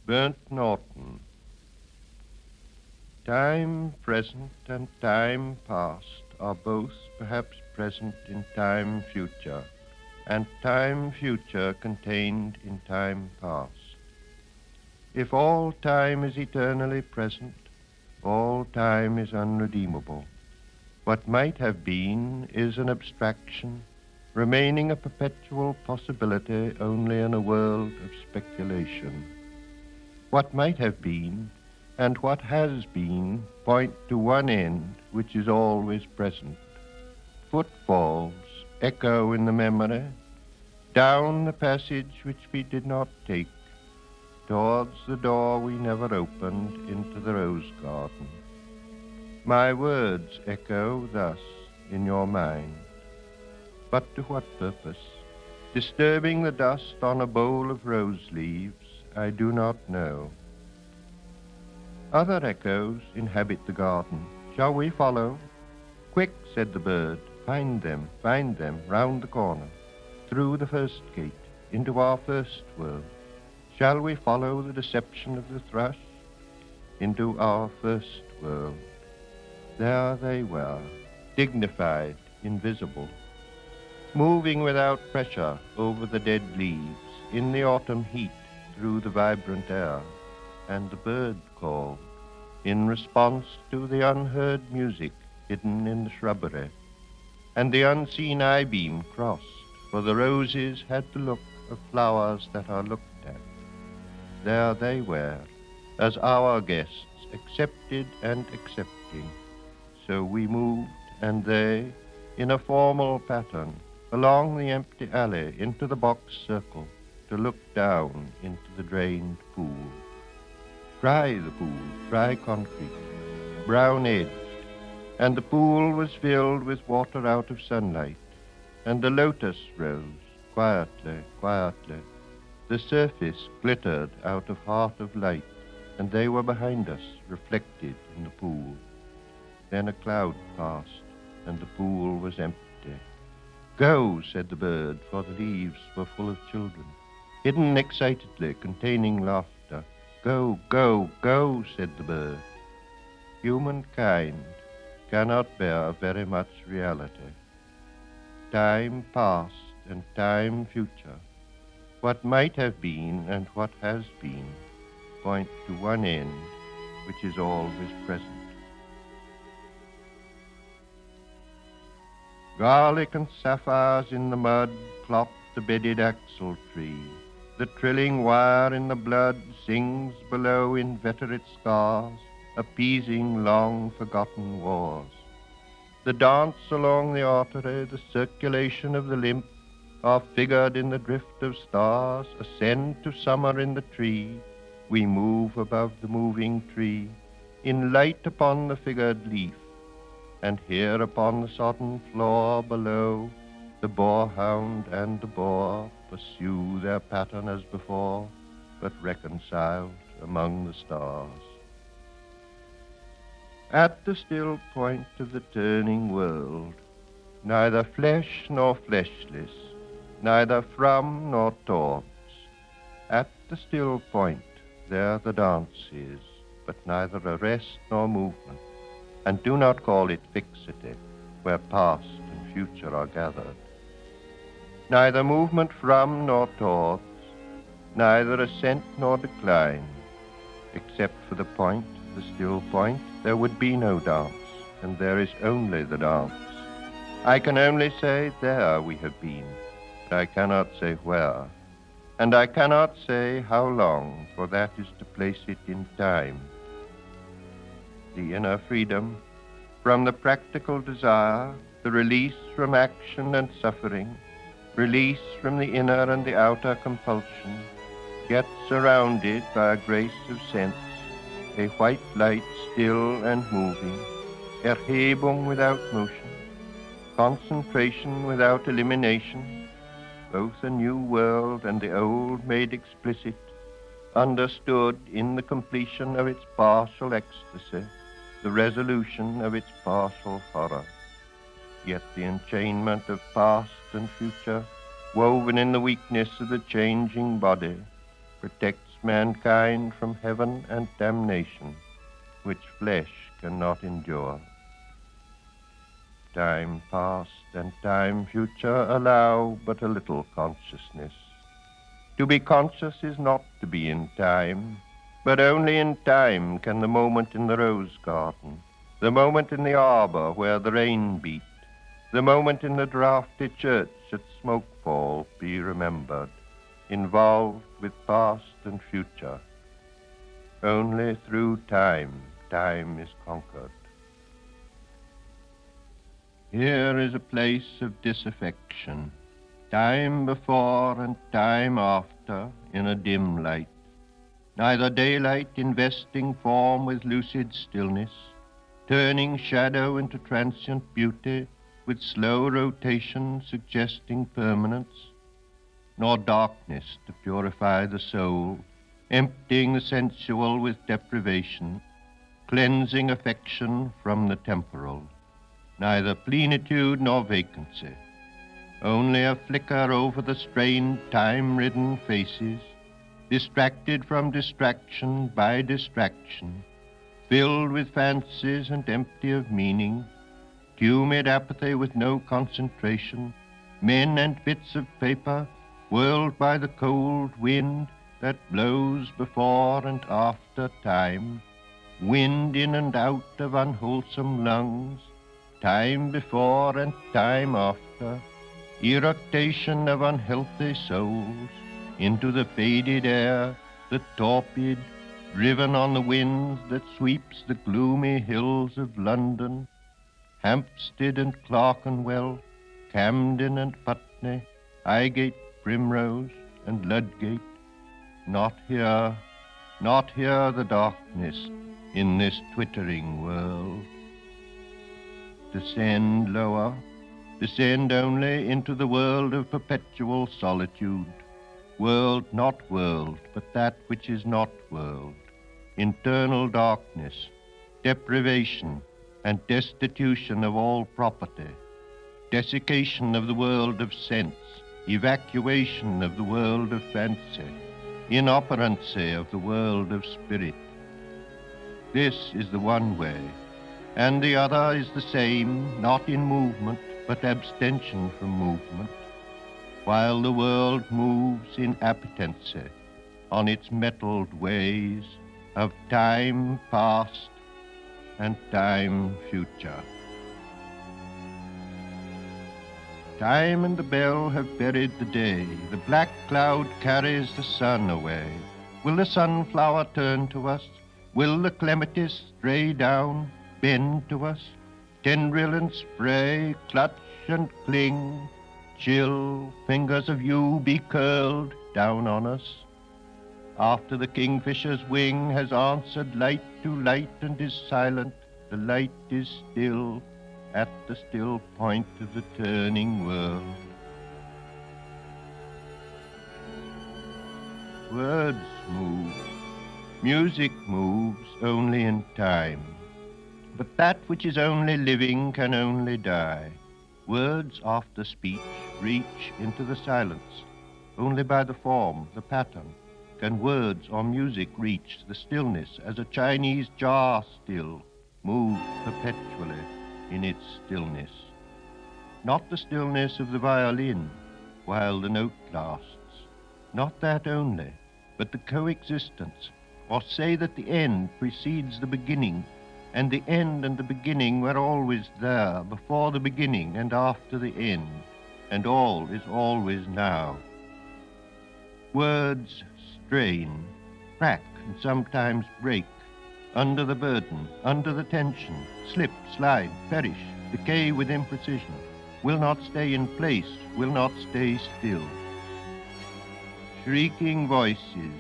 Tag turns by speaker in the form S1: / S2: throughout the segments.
S1: Burnt Norton. Time present and time past are both perhaps present in time future, and time future contained in time past. If all time is eternally present, all time is unredeemable. What might have been is an abstraction, remaining a perpetual possibility only in a world of speculation. What might have been and what has been point to one end which is always present. Footfalls echo in the memory, down the passage which we did not take, towards the door we never opened into the rose garden. My words echo thus in your mind. But to what purpose? Disturbing the dust on a bowl of rose leaves, I do not know. Other echoes inhabit the garden. Shall we follow? Quick, said the bird, find them, round the corner, through the first gate, into our first world. Shall we follow the deception of the thrush? Into our first world. There they were, dignified, invisible, moving without pressure over the dead leaves, in the autumn heat, through the vibrant air, and the bird called, in response to the unheard music hidden in the shrubbery, and the unseen eye-beam crossed, for the roses had the look of flowers that are looked at. There they were, as our guests, accepted and accepting. So we moved, and they, in a formal pattern, along the empty alley into the box circle, to look down into the drained pool. Dry the pool, dry concrete, brown-edged, and the pool was filled with water out of sunlight, and the lotus rose, quietly, quietly. The surface glittered out of heart of light, and they were behind us, reflected in the pool. Then a cloud passed, and the pool was empty. Go, said the bird, for the leaves were full of children, hidden excitedly, containing laughter. Go, go, go, said the bird. Humankind cannot bear very much reality. Time past and time future, what might have been and what has been, point to one end which is always present. Garlic and sapphires in the mud plop the bedded axle tree. The trilling wire in the blood sings below inveterate scars, appeasing long-forgotten wars. The dance along the artery, the circulation of the lymph, are figured in the drift of stars, ascend to summer in the tree. We move above the moving tree, in light upon the figured leaf, and here upon the sodden floor below, the boarhound and the boar pursue their pattern as before, but reconciled among the stars. At the still point of the turning world, neither flesh nor fleshless, neither from nor towards, at the still point there the dance is, but neither arrest nor movement, and do not call it fixity, where past and future are gathered. Neither movement from nor towards, neither ascent nor decline. Except for the point, the still point, there would be no dance, and there is only the dance. I can only say there we have been, but I cannot say where, and I cannot say how long, for that is to place it in time. The inner freedom, from the practical desire, the release from action and suffering, release from the inner and the outer compulsion, yet surrounded by a grace of sense, a white light still and moving, Erhebung without motion, concentration without elimination, both a new world and the old made explicit, understood in the completion of its partial ecstasy, the resolution of its partial horror. Yet the enchainment of past and future, woven in the weakness of the changing body, protects mankind from heaven and damnation, which flesh cannot endure. Time past and time future allow but a little consciousness. To be conscious is not to be in time, but only in time can the moment in the rose garden, the moment in the arbor where the rain beat, the moment in the draughty church at Smokefall be remembered, involved with past and future. Only through time, time is conquered. Here is a place of disaffection, time before and time after in a dim light, neither daylight investing form with lucid stillness, turning shadow into transient beauty with slow rotation suggesting permanence, nor darkness to purify the soul, emptying the sensual with deprivation, cleansing affection from the temporal, neither plenitude nor vacancy, only a flicker over the strained, time-ridden faces, distracted from distraction by distraction, filled with fancies and empty of meaning, humid apathy with no concentration, men and bits of paper whirled by the cold wind that blows before and after time, wind in and out of unwholesome lungs, time before and time after, eructation of unhealthy souls into the faded air, the torpid, driven on the winds that sweeps the gloomy hills of London, Hampstead and Clerkenwell, Camden and Putney, Highgate, Primrose and Ludgate. Not here the darkness in this twittering world. Descend lower, descend only into the world of perpetual solitude, world not world, but that which is not world, internal darkness, deprivation and destitution of all property, desiccation of the world of sense, evacuation of the world of fancy, inoperancy of the world of spirit. This is the one way, and the other is the same, not in movement, but abstention from movement, while the world moves in appetency on its metalled ways of time past and time future. Time and the bell have buried the day. The black cloud carries the sun away. Will the sunflower turn to us? Will the clematis stray down, bend to us? Tendril and spray clutch and cling. Chill fingers of you be curled down on us. After the kingfisher's wing has answered light to light and is silent, the light is still at the still point of the turning world. Words move, music moves only in time, but that which is only living can only die. Words after speech reach into the silence. Only by the form, the pattern, can words or music reach the stillness as a Chinese jar still moves perpetually in its stillness. Not the stillness of the violin while the note lasts, not that only, but the coexistence, or say that the end precedes the beginning, and the end and the beginning were always there, before the beginning and after the end, and all is always now. Words strain, crack, and sometimes break, under the burden, under the tension, slip, slide, perish, decay with imprecision, will not stay in place, will not stay still. Shrieking voices,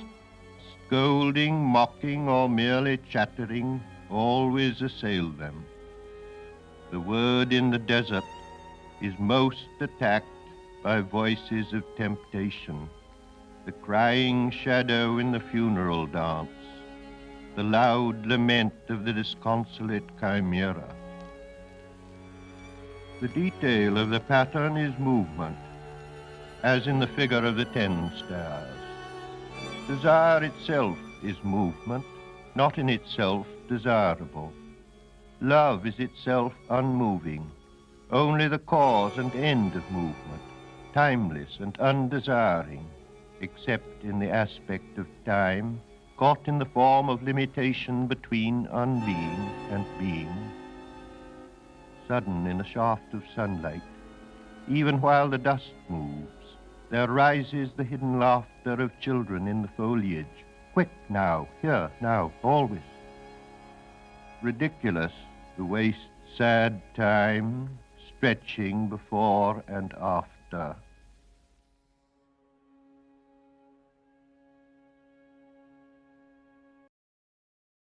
S1: scolding, mocking, or merely chattering, always assail them. The word in the desert is most attacked by voices of temptation, the crying shadow in the funeral dance, the loud lament of the disconsolate chimera. The detail of the pattern is movement, as in the figure of the 10 stars. Desire itself is movement, not in itself desirable. Love is itself unmoving, only the cause and end of movement, timeless and undesiring, except in the aspect of time, caught in the form of limitation between unbeing and being. Sudden in a shaft of sunlight, even while the dust moves, there rises the hidden laughter of children in the foliage. Quick now, here, now, always. Ridiculous, the waste, sad time, stretching before and after.